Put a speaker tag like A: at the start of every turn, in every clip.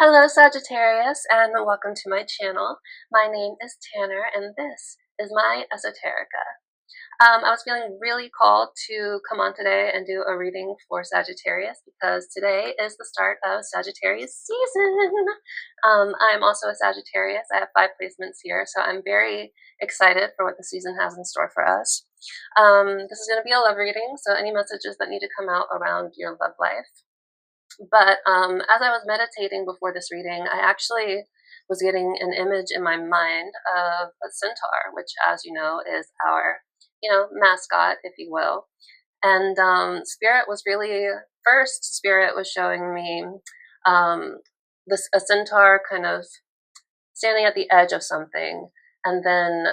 A: Hello Sagittarius and welcome to my channel. My name is Tanner and this is my Esoterica. I was feeling really called to come on today and do a reading for Sagittarius because today is the start of Sagittarius season. I'm also a Sagittarius. I have 5 placements here, so I'm very excited for what the season has in store for us. This is going to be a love reading, so any messages that need to come out around your love life. But as I was meditating before this reading, I actually was getting an image in my mind of a centaur, which, as you know, is our, mascot, if you will. And Spirit was really, first, Spirit was showing me a centaur kind of standing at the edge of something and then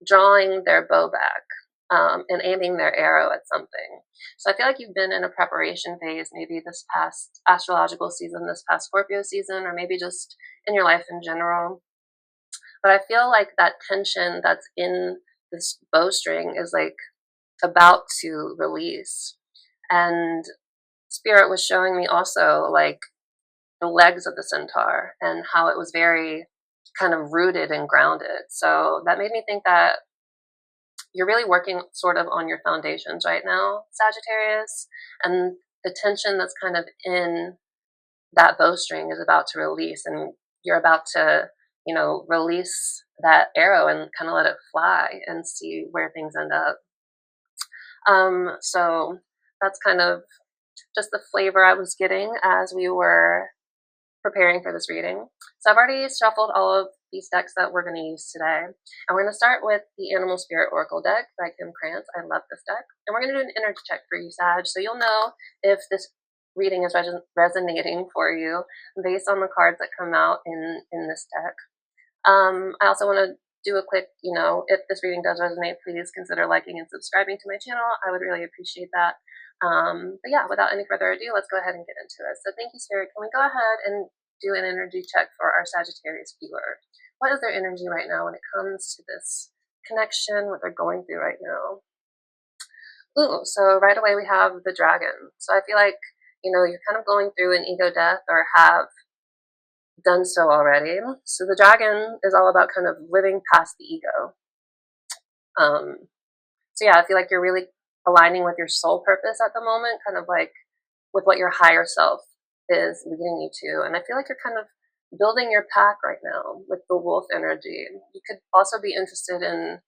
A: drawing their bow back and aiming their arrow at something. So I feel like you've been in a preparation phase, maybe this past astrological season, this past Scorpio season, or maybe just in your life in general. But I feel like that tension that's in this bowstring is like about to release. And Spirit was showing me also like the legs of the centaur and how it was very kind of rooted and grounded. So that made me think that you're really working sort of on your foundations right now, Sagittarius, and the tension that's kind of in that bowstring is about to release, and you're about to, release that arrow and kind of let it fly and see where things end up. So that's kind of just the flavor I was getting as we were preparing for this reading. So I've already shuffled all of these decks that we're going to use today. And we're going to start with the Animal Spirit Oracle deck by Kim Krantz. I love this deck. And we're going to do an energy check for you, Sag, so you'll know if this reading is resonating for you based on the cards that come out in this deck. I also want to do a quick, if this reading does resonate, please consider liking and subscribing to my channel. I would really appreciate that. But yeah, without any further ado, let's go ahead and get into it. So thank you, Spirit. Can we go ahead and do an energy check for our Sagittarius viewer? What is their energy right now when it comes to this connection, what they're going through right now? Ooh, so right away we have the dragon. So I feel like, you're kind of going through an ego death or have done so already. So the dragon is all about kind of living past the ego. So yeah, I feel like you're really aligning with your soul purpose at the moment, kind of like with what your higher self is leading you to. And I feel like you're kind of building your pack right now with the wolf energy. You could also be interested in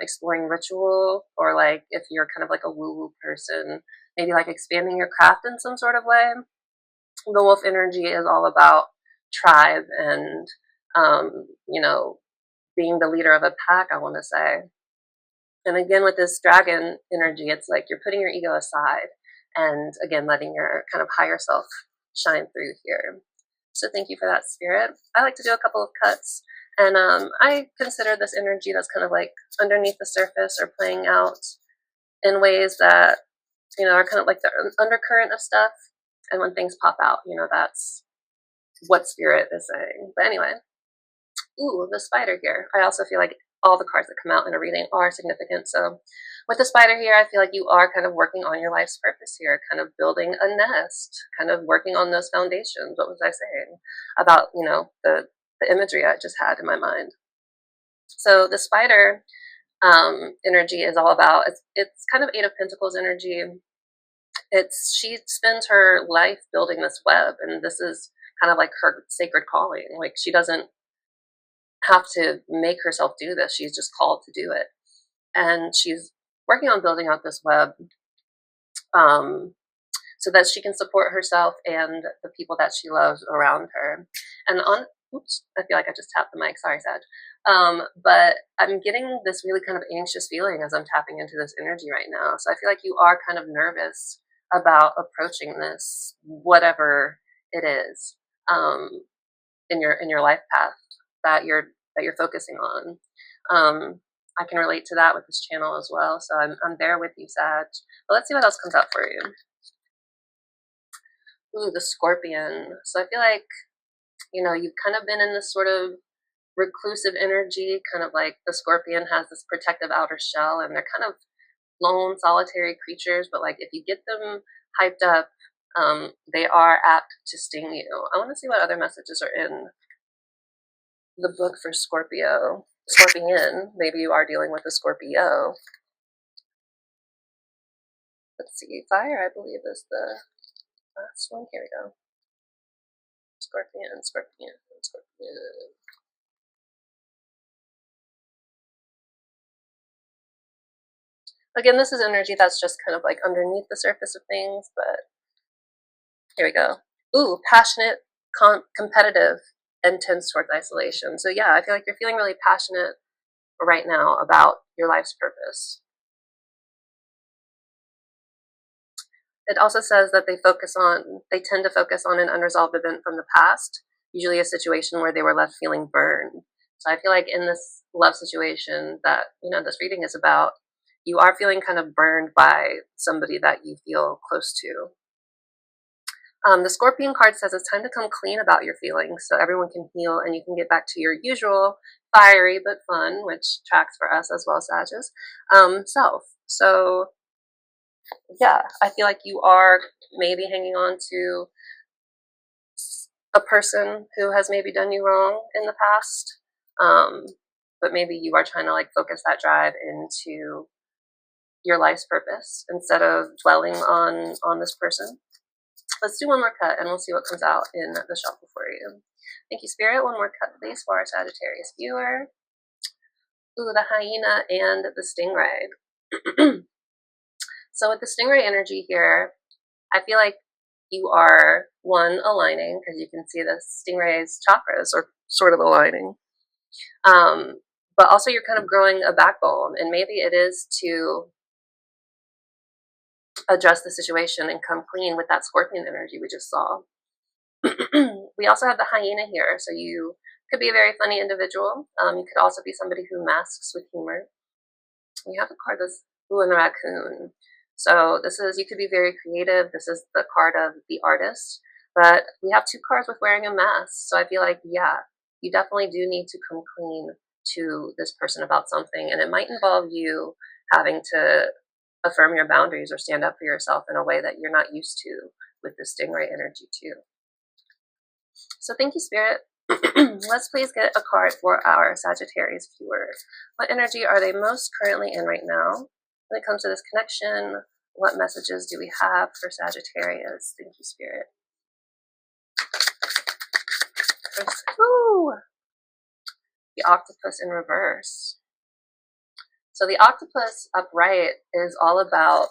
A: exploring ritual, or like if you're kind of like a woo-woo person, maybe like expanding your craft in some sort of way. The wolf energy is all about tribe and, being the leader of a pack, I want to say. And again, with this dragon energy, it's like you're putting your ego aside and again, letting your kind of higher self shine through here. So thank you for that, Spirit. I like to do a couple of cuts, and I consider this energy that's kind of like underneath the surface or playing out in ways that, are kind of like the undercurrent of stuff. And when things pop out, that's what Spirit is saying. But anyway, ooh, the spider here. I also feel like all the cards that come out in a reading are significant. So with the spider here, I feel like you are kind of working on your life's purpose here, kind of building a nest, kind of working on those foundations. What was I saying about, the imagery I just had in my mind? So the spider energy is all about, it's kind of 8 of Pentacles energy. She spends her life building this web, and this is kind of like her sacred calling. Like she doesn't have to make herself do this. She's just called to do it. And she's working on building out this web so that she can support herself and the people that she loves around her. And oops, I feel like I just tapped the mic. Sorry, Sag. But I'm getting this really kind of anxious feeling as I'm tapping into this energy right now. So I feel like you are kind of nervous about approaching this, whatever it is, in your life path that you're focusing on. I can relate to that with this channel as well. So I'm there with you, Sag. But let's see what else comes out for you. Ooh, the Scorpion. So I feel like, you've kind of been in this sort of reclusive energy, kind of like the Scorpion has this protective outer shell, and they're kind of lone, solitary creatures. But like if you get them hyped up, They are apt to sting you. I want to see what other messages are in the book for Scorpio. Scorpion, maybe you are dealing with a Scorpio. Let's see, fire, I believe, is the last one. Here we go. Scorpion, Scorpion, Scorpion. Again, this is energy that's just kind of like underneath the surface of things, but here we go. Ooh, passionate, competitive, and tense towards isolation. So yeah, I feel like you're feeling really passionate right now about your life's purpose. It also says that they tend to focus on an unresolved event from the past, usually a situation where they were left feeling burned. So I feel like in this love situation that, this reading is about, you are feeling kind of burned by somebody that you feel close to. The Scorpion card says it's time to come clean about your feelings so everyone can heal and you can get back to your usual fiery but fun, which tracks for us as well as Sagittarius, self. So yeah, I feel like you are maybe hanging on to a person who has maybe done you wrong in the past, but maybe you are trying to like focus that drive into your life's purpose instead of dwelling on this person. Let's do one more cut and we'll see what comes out in the shuffle for you. Thank you, Spirit. One more cut, please, for our Sagittarius viewer. Ooh, the hyena and the stingray. So with the stingray energy here, I feel like you are, one, aligning, because you can see the stingray's chakras are sort of aligning. But also you're kind of growing a backbone, and maybe it is to address the situation and come clean with that Scorpion energy we just saw. We also have the hyena here, so you could be a very funny individual. You could also be somebody who masks with humor. We have a card that's Ooh, and the raccoon. So this is, you could be very creative. This is the card of the artist, but we have two cards with wearing a mask. So I feel like, yeah, you definitely do need to come clean to this person about something. And it might involve you having to affirm your boundaries or stand up for yourself in a way that you're not used to with the stingray energy too. So thank you, Spirit. Let's please get a card for our Sagittarius viewer. What energy are they most currently in right now? When it comes to this connection, what messages do we have for Sagittarius? Thank you, Spirit. Ooh, the octopus in reverse. So the octopus upright is all about,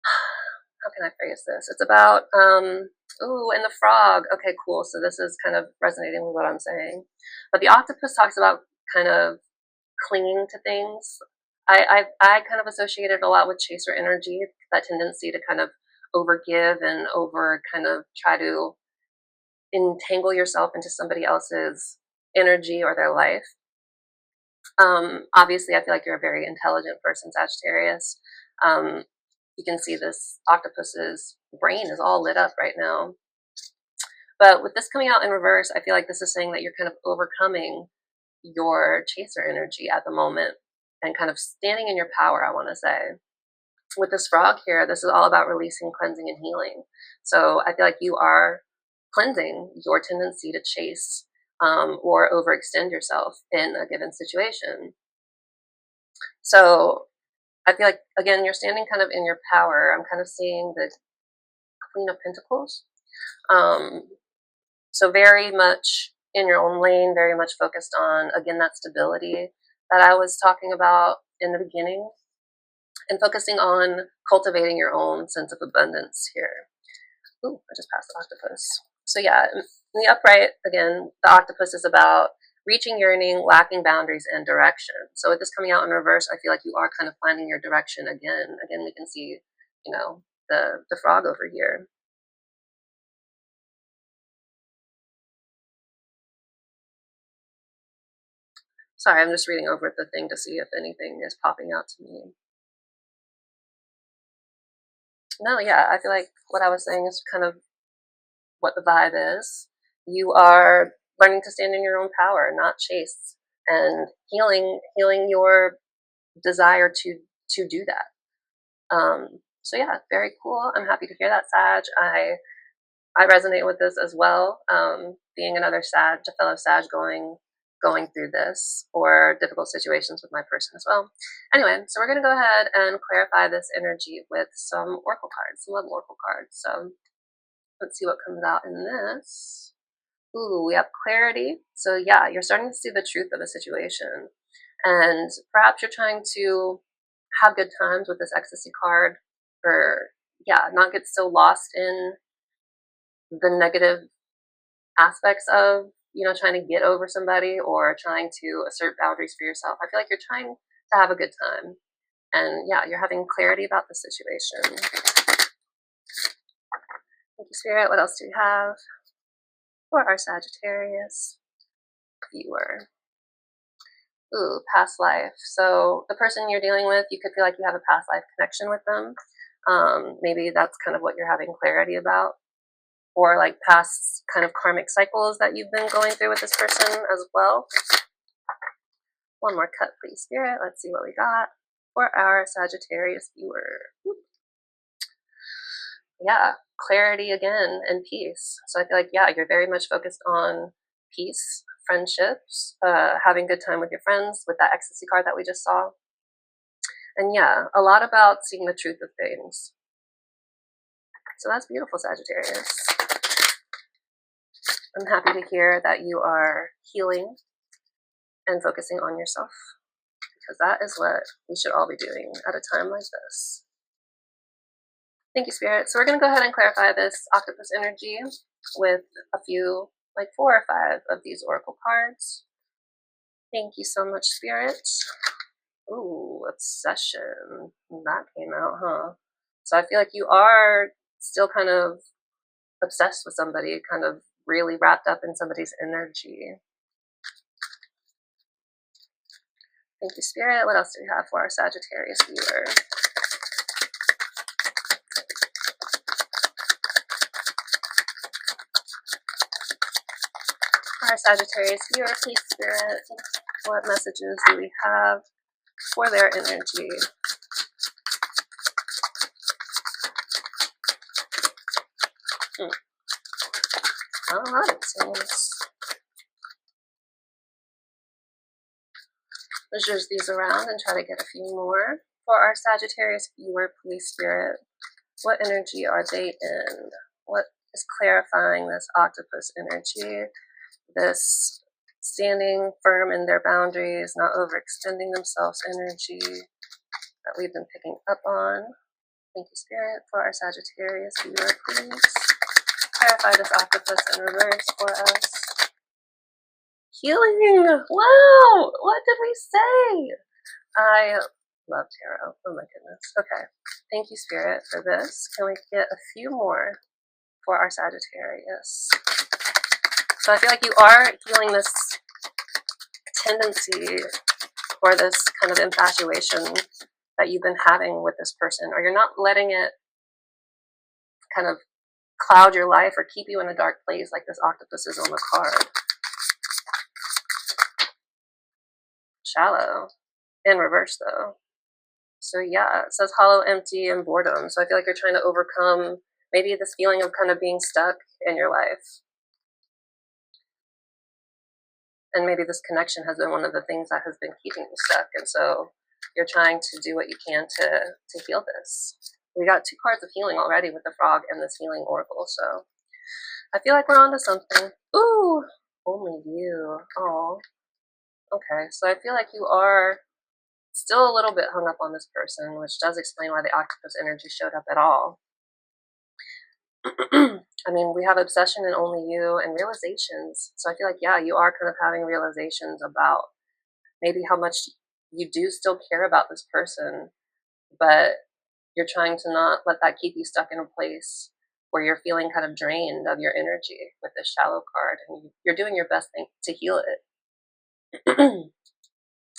A: how can I phrase this? It's about, ooh, and the frog. Okay, cool. So this is kind of resonating with what I'm saying. But the octopus talks about kind of clinging to things. I kind of associate it a lot with chaser energy, that tendency to kind of overgive and over kind of try to entangle yourself into somebody else's energy or their life. Obviously, I feel like you're a very intelligent person, Sagittarius. You can see this octopus's brain is all lit up right now. But with this coming out in reverse, I feel like this is saying that you're kind of overcoming your chaser energy at the moment and kind of standing in your power, I want to say. With this frog here, this is all about releasing, cleansing, and healing. So I feel like you are cleansing your tendency to chase or overextend yourself in a given situation. So I feel like, again, you're standing kind of in your power. I'm kind of seeing the Queen of Pentacles. So very much in your own lane, very much focused on, again, that stability that I was talking about in the beginning, and focusing on cultivating your own sense of abundance here. Ooh, I just passed the octopus. So yeah, in the upright, again, the octopus is about reaching, yearning, lacking boundaries and direction. So with this coming out in reverse, I feel like you are kind of finding your direction again. Again, we can see, the frog over here. Sorry, I'm just reading over the thing to see if anything is popping out to me. No, yeah, I feel like what I was saying is kind of what the vibe is. You are learning to stand in your own power, not chase, and healing your desire to do that. So yeah, very cool. I'm happy to hear that, Sag. I resonate with this as well. Being another Sag, a fellow Sag going through this or difficult situations with my person as well. Anyway, so we're going to go ahead and clarify this energy with some oracle cards, some love oracle cards. So let's see what comes out in this. Ooh, we have clarity. So yeah, you're starting to see the truth of a situation. And perhaps you're trying to have good times with this ecstasy card, or yeah, not get so lost in the negative aspects of, trying to get over somebody or trying to assert boundaries for yourself. I feel like you're trying to have a good time. And yeah, you're having clarity about the situation. Thank you, Spirit. What else do we have for our Sagittarius viewer? Ooh, past life. So the person you're dealing with, you could feel like you have a past life connection with them. Maybe that's kind of what you're having clarity about. Or like past kind of karmic cycles that you've been going through with this person as well. One more cut, please, Spirit. Let's see what we got for our Sagittarius viewer. Yeah, clarity again and peace. So I feel like, yeah, you're very much focused on peace, friendships, having good time with your friends with that ecstasy card that we just saw. And yeah, a lot about seeing the truth of things. So that's beautiful, Sagittarius. I'm happy to hear that you are healing and focusing on yourself, because that is what we should all be doing at a time like this. Thank you, Spirit. So we're going to go ahead and clarify this octopus energy with a few, like 4 or 5 of these oracle cards. Thank you so much, Spirit. Ooh, obsession. That came out, huh? So I feel like you are still kind of obsessed with somebody, kind of really wrapped up in somebody's energy. Thank you, Spirit. What else do we have for our Sagittarius viewer? Our Sagittarius viewer, please, Spirit. What messages do we have for their energy? Not a lot, it seems. Let's just these around and try to get a few more. For our Sagittarius viewer, please, Spirit, what energy are they in? What is clarifying this octopus energy? This standing firm in their boundaries, not overextending themselves energy that we've been picking up on. Thank you, Spirit. For our Sagittarius viewer, please clarify this octopus in reverse for us. Healing! Wow! What did we say? I love tarot. Oh my goodness. Okay. Thank you, Spirit, for this. Can we get a few more for our Sagittarius? So I feel like you are healing this tendency or this kind of infatuation that you've been having with this person, or you're not letting it kind of cloud your life or keep you in a dark place like this octopus is on the card. Shallow. In reverse, though. So yeah, it says hollow, empty, and boredom. So I feel like you're trying to overcome maybe this feeling of kind of being stuck in your life. And maybe this connection has been one of the things that has been keeping you stuck. And so you're trying to do what you can to heal this. We got 2 cards of healing already with the frog and this healing oracle. So I feel like we're onto something. Ooh, only you. Oh, okay. So I feel like you are still a little bit hung up on this person, which does explain why the octopus energy showed up at all. I mean, we have obsession and only you and realizations. So I feel like, yeah, you are kind of having realizations about maybe how much you do still care about this person, but you're trying to not let that keep you stuck in a place where you're feeling kind of drained of your energy with this shallow card, and you're doing your best thing to heal it.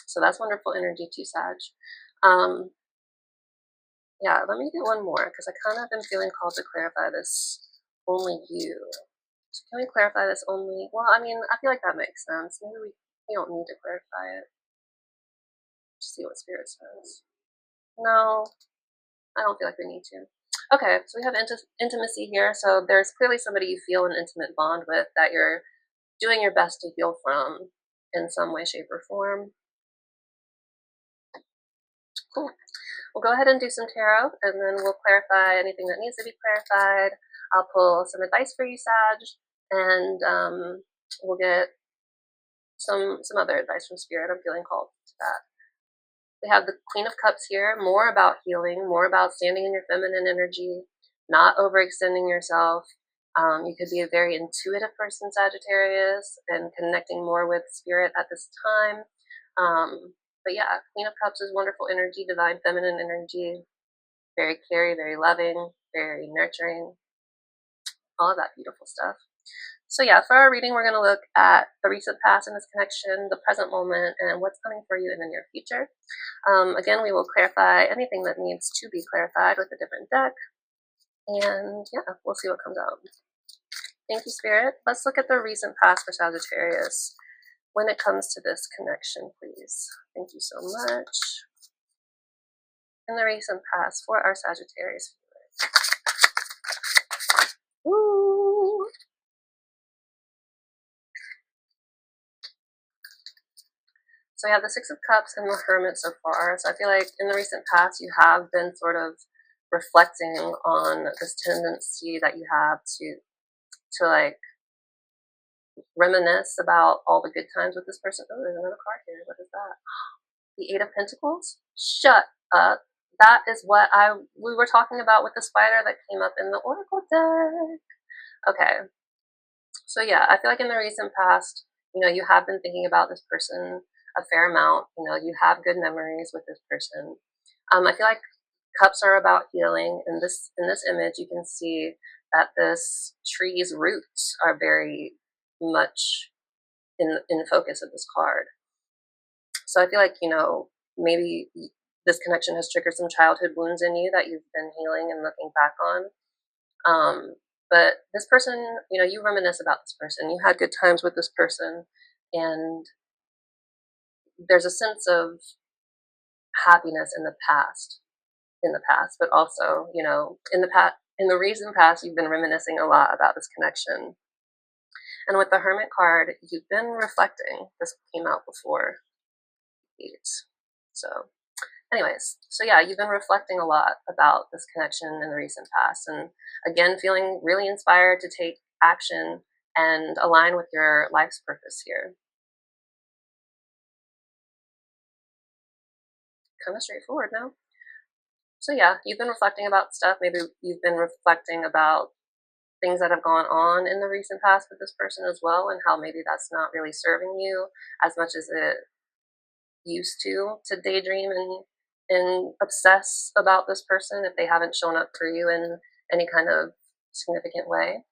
A: So that's wonderful energy too, Sag. Yeah, let me do one more because I kind of been feeling called to clarify this only you. So can we clarify this only? Well, I mean, I feel like that makes sense. Maybe we don't need to clarify it. Just see what Spirit says. No, I don't feel like we need to. Okay, so we have intimacy here. So there's clearly somebody you feel an intimate bond with that you're doing your best to heal from in some way, shape, or form. Cool. We'll go ahead and do some tarot, and then we'll clarify anything that needs to be clarified. I'll pull some advice for you, Sag, and we'll get some other advice from Spirit. I'm feeling called to that. We have the Queen of Cups here, more about healing, more about standing in your feminine energy, not overextending yourself. You could be a very intuitive person, Sagittarius, and connecting more with Spirit at this time. But yeah, Queen of Cups is wonderful energy, divine feminine energy, very caring, very loving, very nurturing, all of that beautiful stuff. So yeah, for our reading, we're going to look at the recent past in this connection, the present moment, and what's coming for you in the near future. Again, we will clarify anything that needs to be clarified with a different deck. And yeah, we'll see what comes out. Thank you, Spirit. Let's look at the recent past for Sagittarius when it comes to this connection, please. Thank you so much. In the recent past for our Sagittarius viewers. Ooh. So we have the Six of Cups and the Hermit so far. So I feel like in the recent past, you have been sort of reflecting on this tendency that you have to like reminisce about all the good times with this person. Oh, there's another card here. What is that? The Eight of Pentacles? Shut up. That is what we were talking about with the spider that came up in the Oracle deck. Okay. So yeah, I feel like in the recent past, you have been thinking about this person a fair amount. You have good memories with this person. I feel like cups are about healing. In this image, you can see that this tree's roots are very much in focus of this card. So I feel like, maybe this connection has triggered some childhood wounds in you that you've been healing and looking back on. But this person, you reminisce about this person. You had good times with this person, and there's a sense of happiness in the past, but also, in the recent past, you've been reminiscing a lot about this connection. And with the Hermit card, you've been reflecting. This came out before 8. So anyways, so yeah, you've been reflecting a lot about this connection in the recent past, and again, feeling really inspired to take action and align with your life's purpose here. Kind of straightforward, no? So yeah, you've been reflecting about stuff. Maybe you've been reflecting about things that have gone on in the recent past with this person as well, and how maybe that's not really serving you as much as it used to daydream and obsess about this person if they haven't shown up for you in any kind of significant way.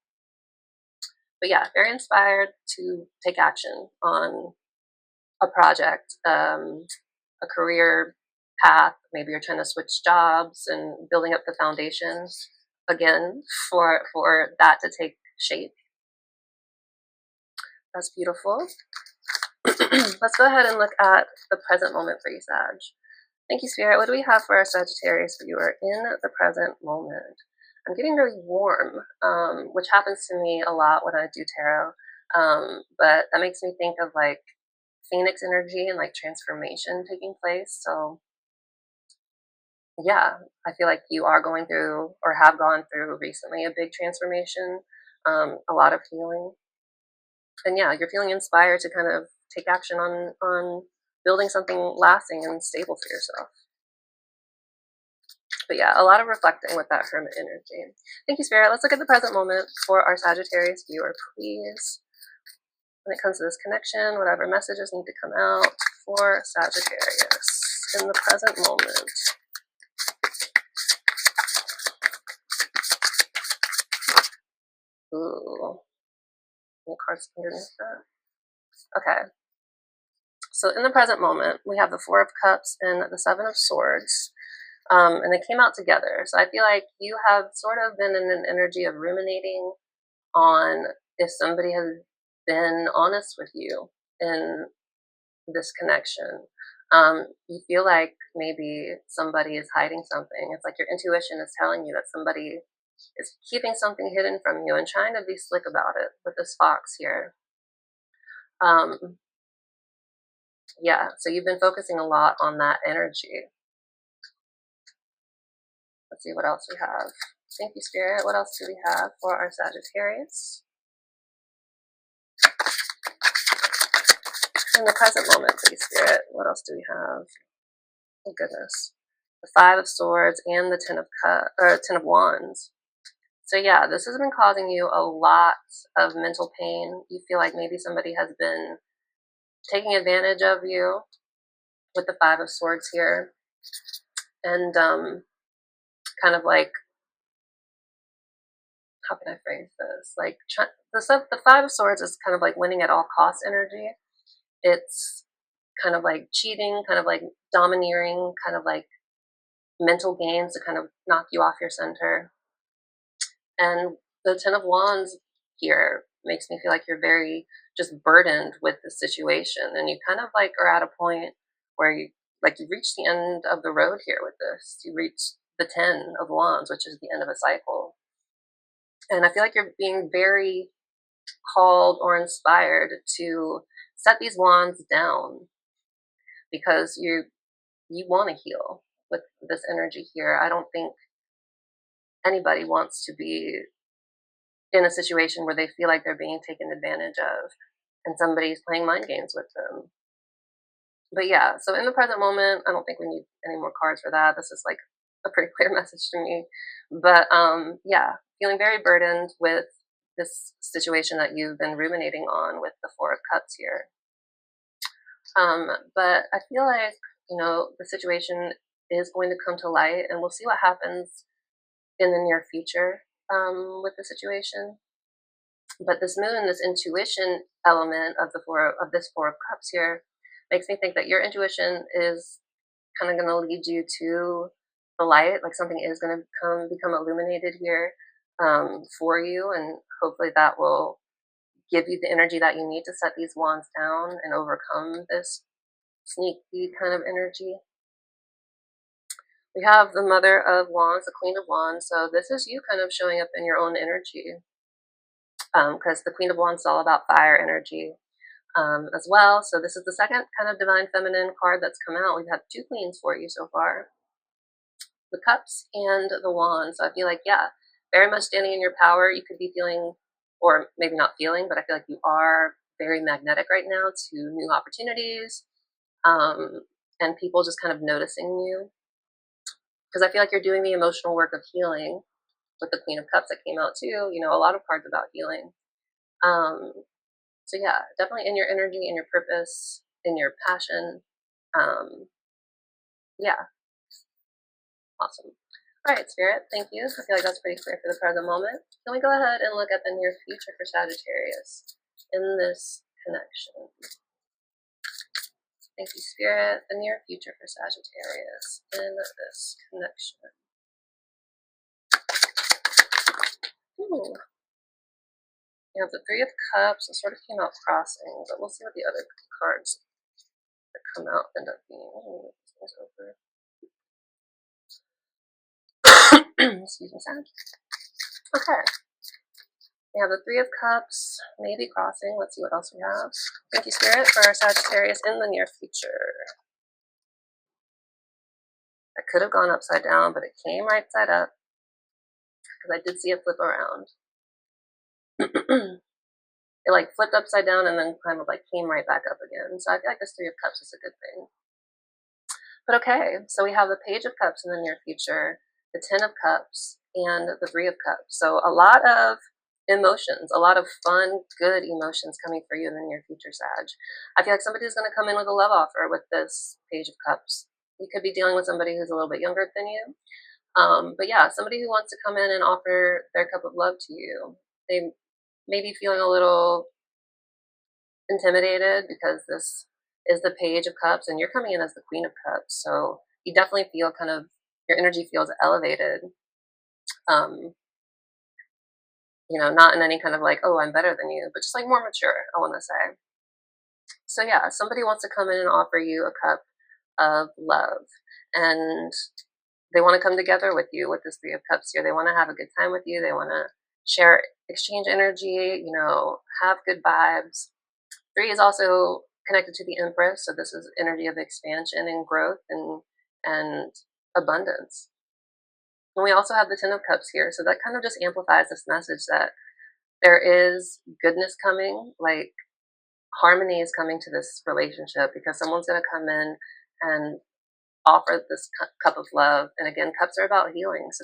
A: But yeah, very inspired to take action on a project, a career path. Maybe you're trying to switch jobs and building up the foundation again for that to take shape. That's beautiful. Let's go ahead and look at the present moment for you, Sag. Thank you, Spirit. What do we have for our Sagittarius viewer in the present moment? I'm getting really warm, which happens to me a lot when I do tarot. But that makes me think of like Phoenix energy and like transformation taking place. So yeah, I feel like you are going through or have gone through recently a big transformation, a lot of healing. And yeah, you're feeling inspired to kind of take action on building something lasting and stable for yourself. But yeah, a lot of reflecting with that Hermit energy. Thank you, Spirit. Let's look at the present moment for our Sagittarius viewer, please. When it comes to this connection, whatever messages need to come out for Sagittarius in the present moment. Ooh. Any cards underneath that? Okay. So in the present moment, we have the Four of Cups and the Seven of Swords. And they came out together. So I feel like you have sort of been in an energy of ruminating on if somebody has been honest with you in this connection. You feel like maybe somebody is hiding something. It's like your intuition is telling you that somebody is keeping something hidden from you and trying to be slick about it with this fox here. Yeah, so you've been focusing a lot on that energy. Let's see what else we have. Thank you, Spirit. What else do we have for our Sagittarius? In the present moment, please, Spirit. What else do we have? Oh, goodness. The Five of Swords and the Ten of Wands. So yeah, this has been causing you a lot of mental pain. You feel like maybe somebody has been taking advantage of you with the Five of Swords here. And kind of like, how can I phrase this? Like the Five of Swords is kind of like winning at all costs energy. It's kind of like cheating, kind of like domineering, kind of like mental games to kind of knock you off your center. And the Ten of Wands here makes me feel like you're very just burdened with the situation, and you kind of like are at a point where you reach the end of the road here with this. You reach the Ten of Wands, which is the end of a cycle. And I feel like you're being very called or inspired to set these wands down because you want to heal with this energy here. I don't think anybody wants to be in a situation where they feel like they're being taken advantage of and somebody's playing mind games with them. But yeah, so in the present moment, I don't think we need any more cards for that. This is like a pretty clear message to me. But yeah, feeling very burdened with this situation that you've been ruminating on with the Four of Cups here. But I feel like, the situation is going to come to light, and we'll see what happens in the near future with the situation. But this moon, this intuition element of this Four of Cups here, makes me think that your intuition is kind of going to lead you to the light. Like something is going to become illuminated here for you, and hopefully that will give you the energy that you need to set these wands down and overcome this sneaky kind of energy. We have the Mother of Wands, the Queen of Wands. So this is you kind of showing up in your own energy, because the Queen of Wands is all about fire energy as well. So this is the second kind of divine feminine card that's come out. We've had two queens for you so far, the Cups and the Wands. So I feel like, yeah, very much standing in your power. You could be feeling, or maybe not feeling, but I feel like you are very magnetic right now to new opportunities and people just kind of noticing you. Because I feel like you're doing the emotional work of healing with the Queen of Cups that came out too. A lot of cards about healing. So yeah, definitely in your energy, in your purpose, in your passion. Yeah, awesome. All right, Spirit, thank you. I feel like that's pretty clear for the present moment. Can we go ahead and look at the near future for Sagittarius in this connection? Thank you, Spirit. The near future for Sagittarius in this connection. Ooh. You have the Three of Cups. It sort of came out crossing, but we'll see what the other cards that come out end up being. Oh, this over. Excuse me, Sag. Okay. We have the Three of Cups, maybe crossing. Let's see what else we have. Thank you, Spirit, for Sagittarius in the near future. I could have gone upside down, but it came right side up because I did see it flip around. It like flipped upside down and then kind of like came right back up again. So I feel like this Three of Cups is a good thing. But okay, so we have the Page of Cups in the near future, the Ten of Cups, and the Three of Cups. So a lot of emotions, a lot of fun, good emotions coming for you in the near future, Sag. I feel like somebody's going to come in with a love offer with this Page of Cups. You could be dealing with somebody who's a little bit younger than you. But yeah, somebody who wants to come in and offer their cup of love to you. They may be feeling a little intimidated because this is the Page of Cups and you're coming in as the Queen of Cups. So you definitely feel kind of, your energy feels elevated. Not in any kind of like, oh, I'm better than you, but just like more mature, I want to say. So yeah, somebody wants to come in and offer you a cup of love, and they want to come together with you with this Three of Cups here. They want to have a good time with you. They want to share, exchange energy, you know, have good vibes. 3 is also connected to the Empress, so this is energy of expansion and growth and abundance. And we also have the Ten of Cups here, so that kind of just amplifies this message that there is goodness coming, like harmony is coming to this relationship, because someone's going to come in and offer this cup of love. And again, cups are about healing, so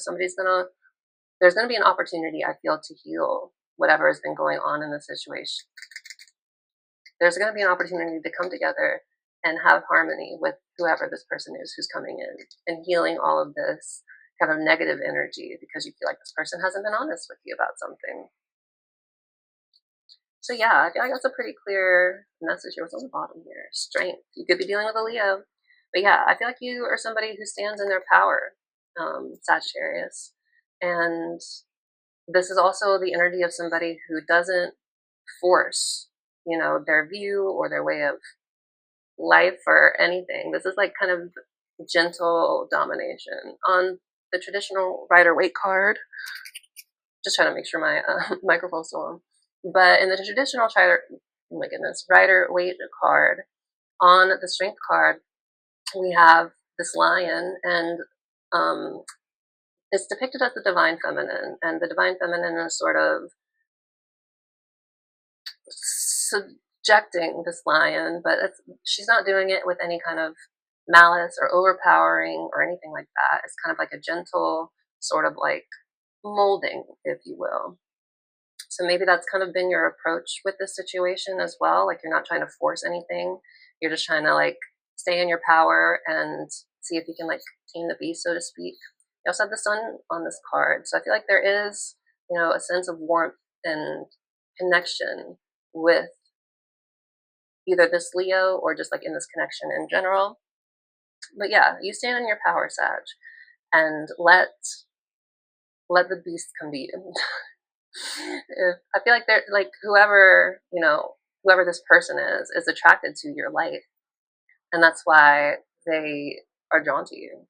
A: there's going to be an opportunity, I feel, to heal whatever has been going on in the situation. There's going to be an opportunity to come together and have harmony with whoever this person is who's coming in, and healing all of this kind of negative energy because you feel like this person hasn't been honest with you about something. So yeah, I feel like that's a pretty clear message here. What's on the bottom here? Strength. You could be dealing with a Leo. But yeah, I feel like you are somebody who stands in their power, Sagittarius. And this is also the energy of somebody who doesn't force, you know, their view or their way of life or anything. This is like kind of gentle domination. On the traditional Rider-Waite card, just trying to make sure my microphone's still on. But in the traditional Rider-Waite card, on the Strength card, we have this lion, and it's depicted as the Divine Feminine, and the Divine Feminine is sort of subjecting this lion, but she's not doing it with any kind of malice or overpowering or anything like that. It's kind of like a gentle sort of like molding, if you will. So maybe that's kind of been your approach with this situation as well. Like, you're not trying to force anything. You're just trying to like stay in your power and see if you can like tame the beast, so to speak. You also have the Sun on this card. So I feel like there is, you know, a sense of warmth and connection with either this Leo or just like in this connection in general. But yeah, you stand in your power, Sag, and let the beast come to you. I feel like they're like whoever this person is attracted to your light, and that's why they are drawn to you.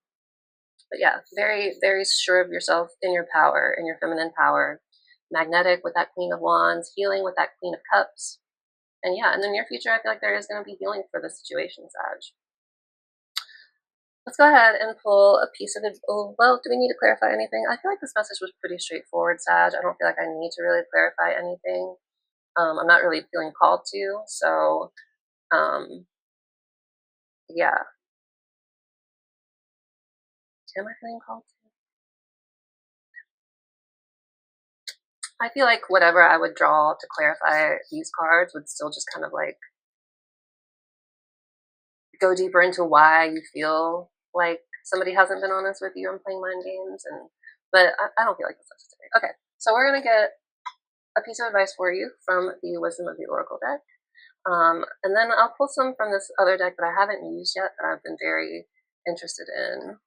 A: But yeah, very, very sure of yourself, in your power, in your feminine power, magnetic with that Queen of Wands, healing with that Queen of Cups. And yeah, in the near future, I feel like there is going to be healing for this situation, Sag. Let's go ahead and pull a piece of it. Oh, well, do we need to clarify anything? I feel like this message was pretty straightforward, Sag. I don't feel like I need to really clarify anything. I'm not really feeling called to, so yeah. Am I feeling called to? I feel like whatever I would draw to clarify these cards would still just kind of like go deeper into why you feel like somebody hasn't been honest with you and playing mind games. But I don't feel like that's necessary. Okay, so we're gonna get a piece of advice for you from the Wisdom of the Oracle deck. And then I'll pull some from this other deck that I haven't used yet that I've been very interested in.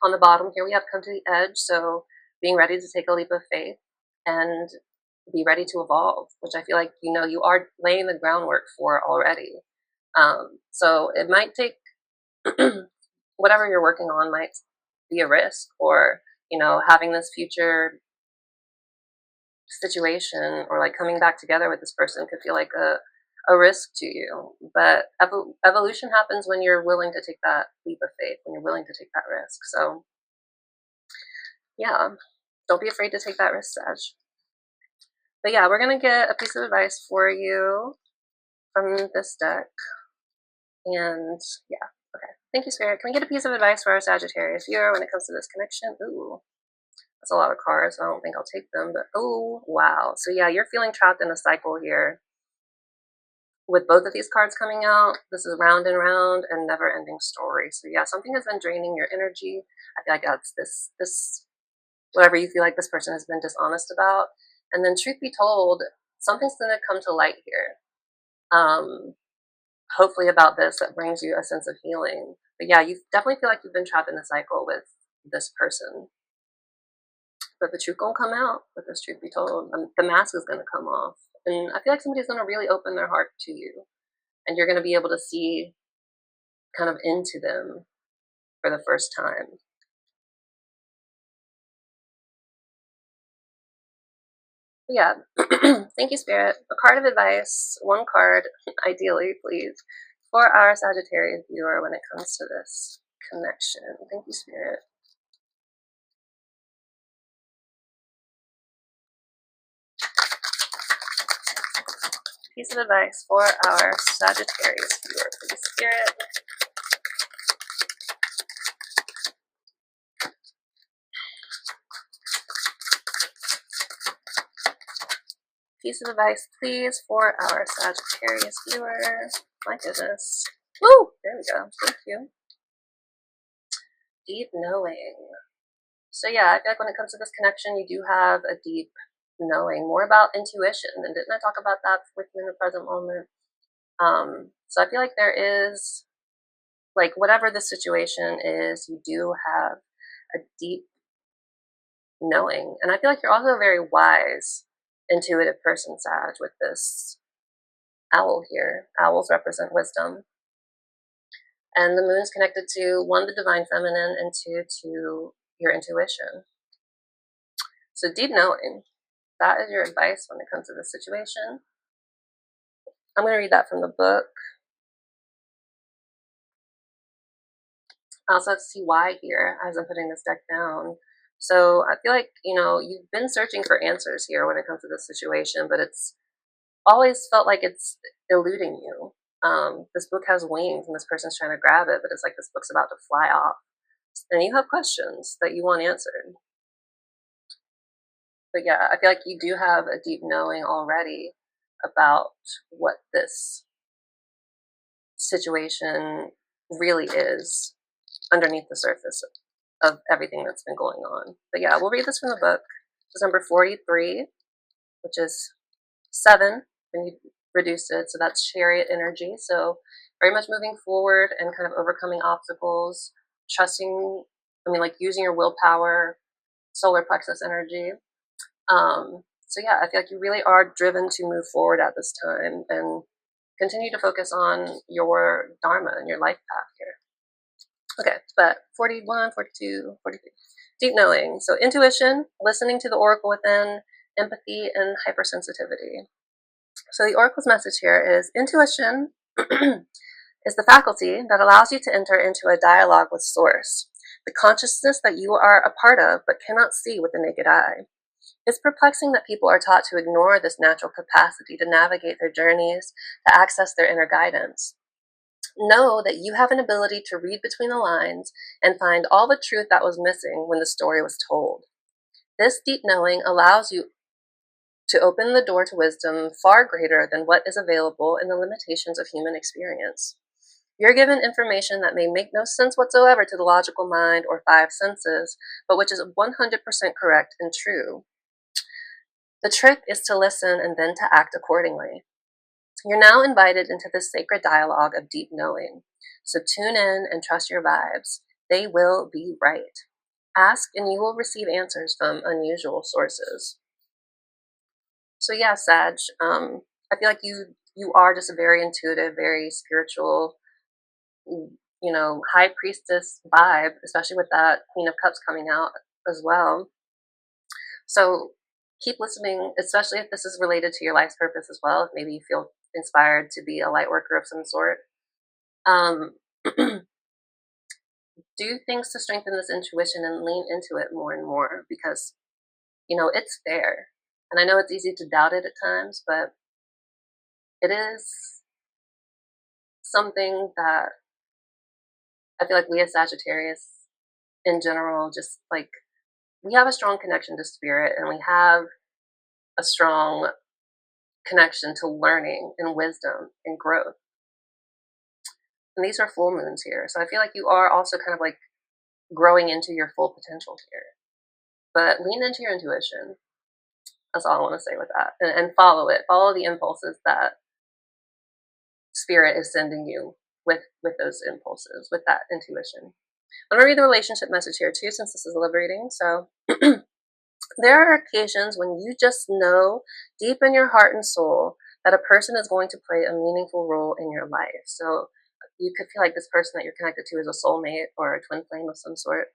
A: On the bottom here, we have Come to the Edge, so being ready to take a leap of faith and be ready to evolve, which I feel like, you know, you are laying the groundwork for already. So it might take, whatever you're working on might be a risk, or, you know, having this future situation or like coming back together with this person could feel like a risk to you. But evolution happens when you're willing to take that leap of faith, when you're willing to take that risk. So yeah, don't be afraid to take that risk, Sag. But yeah, we're going to get a piece of advice for you from this deck. And yeah, okay. Thank you, Spirit. Can we get a piece of advice for our Sagittarius viewer when it comes to this connection? Ooh, that's a lot of cards, so I don't think I'll take them. But oh, wow. So yeah, you're feeling trapped in a cycle here. With both of these cards coming out, this is round and round and never-ending story. So yeah, something has been draining your energy. I feel like that's this whatever you feel like this person has been dishonest about. And then truth be told, something's going to come to light here. Hopefully about this that brings you a sense of healing. But yeah, you definitely feel like you've been trapped in a cycle with this person. But the truth gonna come out with this, truth be told. The mask is gonna come off. And I feel like somebody's gonna really open their heart to you. And you're gonna be able to see kind of into them for the first time. Yeah. Thank you, Spirit. A card of advice, one card, ideally, please, for our Sagittarius viewer when it comes to this connection. Thank you, Spirit. Piece of advice for our Sagittarius viewer, please, Spirit. Piece of advice, please, for our Sagittarius viewer. My goodness. Woo! There we go. Thank you. Deep knowing. So yeah, I feel like when it comes to this connection, you do have a deep knowing, more about intuition. And didn't I talk about that with you in the present moment? So I feel like there is, like, whatever the situation is, you do have a deep knowing. And I feel like you're also a very wise, intuitive person, Sag, with this owl here. Owls represent wisdom. And the moon's connected to, one, the divine feminine, and two, to your intuition. So deep knowing, that is your advice when it comes to this situation. I'm going to read that from the book. I also have to see why here as I'm putting this deck down. So I feel like, you know, you've been searching for answers here when it comes to this situation, but it's always felt like it's eluding you. This book has wings and this person's trying to grab it, but it's like this book's about to fly off. And you have questions that you want answered. But yeah, I feel like you do have a deep knowing already about what this situation really is underneath the surface of everything that's been going on. But yeah, we'll read this from the book. It's number 43, which is 7, and you reduced it, so that's chariot energy. So very much moving forward and kind of overcoming obstacles, trusting, like using your willpower, solar plexus energy. So yeah, I feel like you really are driven to move forward at this time and continue to focus on your dharma and your life path here. Okay, but 41, 42, 43. Deep knowing. So intuition, listening to the oracle within, empathy, and hypersensitivity. So the oracle's message here is intuition is the faculty that allows you to enter into a dialogue with source, the consciousness that you are a part of but cannot see with the naked eye. It's perplexing that people are taught to ignore this natural capacity to navigate their journeys, to access their inner guidance. Know that you have an ability to read between the lines and find all the truth that was missing when the story was told. This deep knowing allows you to open the door to wisdom far greater than what is available in the limitations of human experience. You're given information that may make no sense whatsoever to the logical mind or 5 senses, but which is 100% correct and true. The trick is to listen and then to act accordingly. You're now invited into this sacred dialogue of deep knowing. So tune in and trust your vibes. They will be right. Ask and you will receive answers from unusual sources. So yeah, Sag, I feel like you are just a very intuitive, very spiritual, high priestess vibe, especially with that Queen of Cups coming out as well. So keep listening, especially if this is related to your life's purpose as well. If maybe you feel inspired to be a light worker of some sort. Do things to strengthen this intuition and lean into it more and more because, it's there. And I know it's easy to doubt it at times, but it is something that I feel like we as Sagittarius in general, just like, we have a strong connection to spirit and we have a strong connection to learning and wisdom and growth. And these are full moons here. So I feel like you are also kind of like growing into your full potential here. But lean into your intuition. That's all I want to say with that. And follow it. Follow the impulses that spirit is sending you with those impulses, with that intuition. I'm going to read the relationship message here too, since this is liberating. So there are occasions when you just know deep in your heart and soul that a person is going to play a meaningful role in your life. So you could feel like this person that you're connected to is a soulmate or a twin flame of some sort.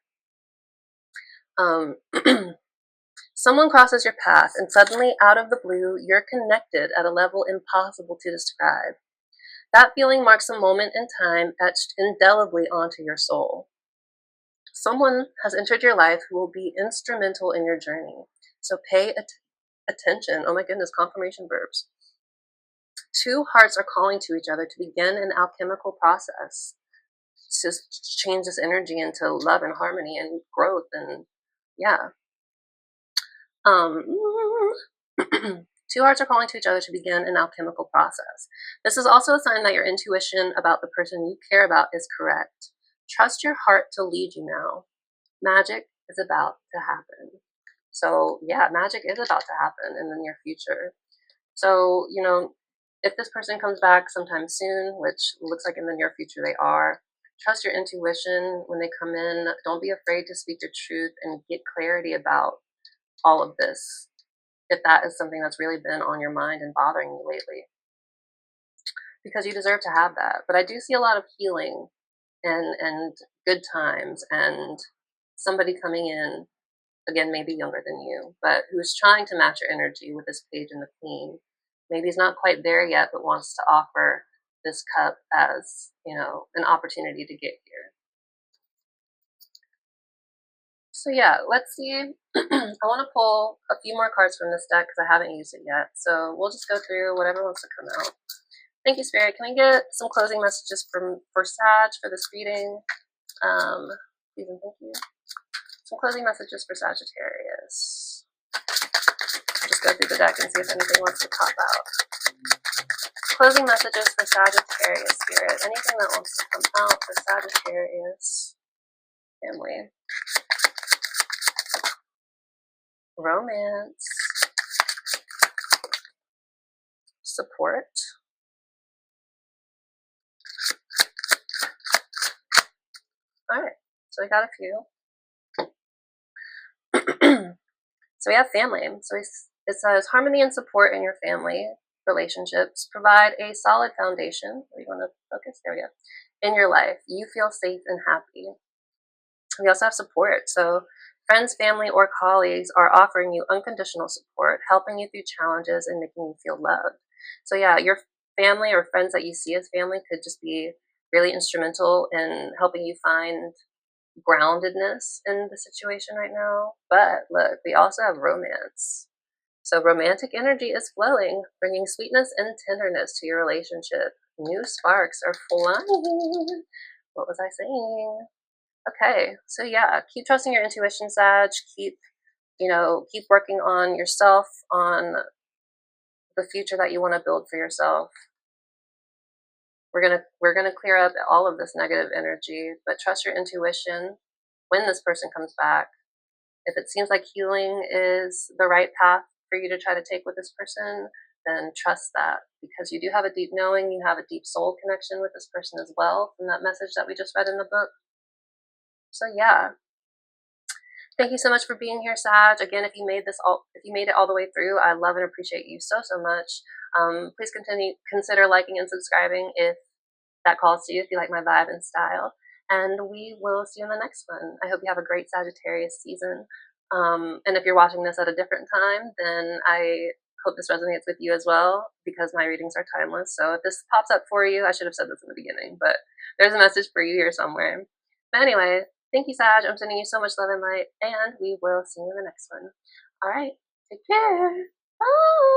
A: Someone crosses your path and suddenly, out of the blue, you're connected at a level impossible to describe. That feeling marks a moment in time etched indelibly onto your soul. Someone has entered your life who will be instrumental in your journey. So pay attention. Oh my goodness, confirmation verbs. Two hearts are calling to each other to begin an alchemical process to change this energy into love and harmony and growth and yeah. Two hearts are calling to each other to begin an alchemical process. This is also a sign that your intuition about the person you care about is correct. Trust your heart to lead you now. Magic is about to happen. So yeah, magic is about to happen in the near future. So, you know, if this person comes back sometime soon, which looks like in the near future they are, trust your intuition when they come in. Don't be afraid to speak the truth and get clarity about all of this, if that is something that's really been on your mind and bothering you lately. Because you deserve to have that. But I do see a lot of healing and good times and somebody coming in, again, maybe younger than you, but who's trying to match your energy with this page and the queen. Maybe he's not quite there yet, but wants to offer this cup as, you know, an opportunity to get here. So yeah, let's see. I want to pull a few more cards from this deck because I haven't used it yet. So we'll just go through whatever wants to come out. Thank you, Spirit. Can we get some closing messages for Sag for this reading? Please and thank you. Some closing messages for Sagittarius. Just go through the deck and see if anything wants to pop out. Closing messages for Sagittarius, Spirit. Anything that wants to come out for Sagittarius family. Romance. Support. Alright, so we got a few. So we have family. So it says, harmony and support in your family relationships provide a solid foundation. We want to focus, there we go. In your life, you feel safe and happy. We also have support. So friends, family, or colleagues are offering you unconditional support, helping you through challenges and making you feel loved. So yeah, your family or friends that you see as family could just be really instrumental in helping you find groundedness in the situation right now. But look, we also have romance. So romantic energy is flowing, bringing sweetness and tenderness to your relationship. New sparks are flying. What was I saying? Okay, so yeah, keep trusting your intuition, Sag. Keep working on yourself, on the future that you want to build for yourself. We're gonna clear up all of this negative energy, but trust your intuition when this person comes back. If it seems like healing is the right path for you to try to take with this person, then trust that, because you do have a deep knowing, you have a deep soul connection with this person as well from that message that we just read in the book. So yeah. Thank you so much for being here, Sag. Again, if you made it all the way through, I love and appreciate you so much. Please consider liking and subscribing if that calls to you, if you like my vibe and style. And we will see you in the next one. I hope you have a great Sagittarius season. And if you're watching this at a different time, then I hope this resonates with you as well, because my readings are timeless. So if this pops up for you, I should have said this in the beginning, but there's a message for you here somewhere. But anyway, thank you, Sag. I'm sending you so much love and light, and we will see you in the next one. All right, take care. Bye.